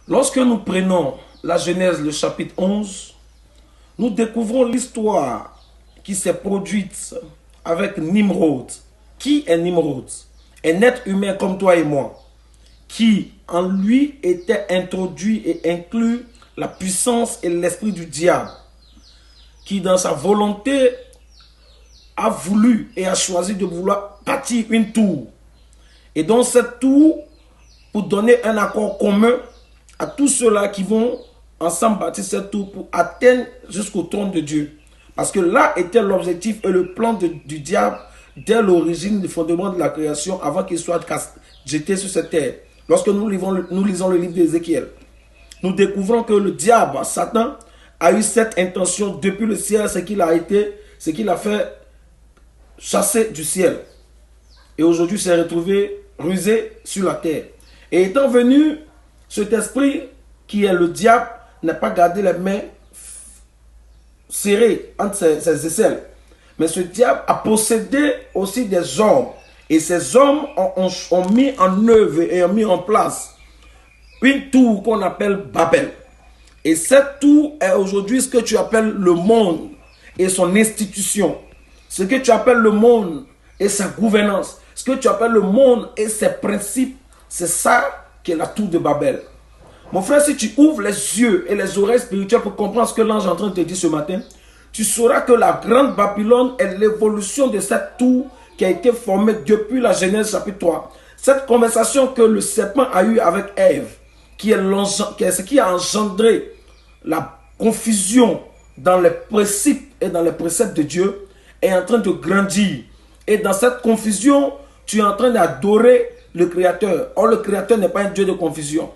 Lorsque nous prenons la Genèse, le chapitre 11, nous découvrons l'histoire qui s'est produite avec Nimrod. Qui est Nimrod? Un être humain comme toi et moi, qui en lui était introduit et inclus la puissance et l'esprit du diable, qui dans sa volonté a voulu et a choisi de vouloir bâtir une tour. Et dans cette tour, pour donner un accord commun à tous ceux-là qui vont ensemble bâtir cette tour pour atteindre jusqu'au trône de Dieu. Parce que là était l'objectif et le plan du diable dès l'origine du fondement de la création avant qu'il soit jeté sur cette terre. Lorsque nous lisons le livre d'Ézéchiel, nous découvrons que le diable, Satan, a eu cette intention depuis le ciel, ce qu'il a fait chasser du ciel. Et aujourd'hui s'est retrouvé rusé sur la terre. Et étant venu, cet esprit qui est le diable n'a pas gardé les mains serrées entre ses aisselles. Mais ce diable a possédé aussi des hommes. Et ces hommes ont mis en œuvre et ont mis en place une tour qu'on appelle Babel. Et cette tour est aujourd'hui ce que tu appelles le monde et son institution. Ce que tu appelles le monde et sa gouvernance. Ce que tu appelles le monde et ses principes. C'est ça qui est la tour de Babel. Mon frère, si tu ouvres les yeux et les oreilles spirituelles pour comprendre ce que l'ange est en train de te dire ce matin, tu sauras que la grande Babylone est l'évolution de cette tour qui a été formée depuis la Genèse chapitre 3. Cette conversation que le serpent a eue avec Ève, qui est ce qui a engendré la confusion dans les principes et dans les préceptes de Dieu, est en train de grandir. Et dans cette confusion, tu es en train d'adorer le Créateur. Or, le Créateur n'est pas un Dieu de confusion.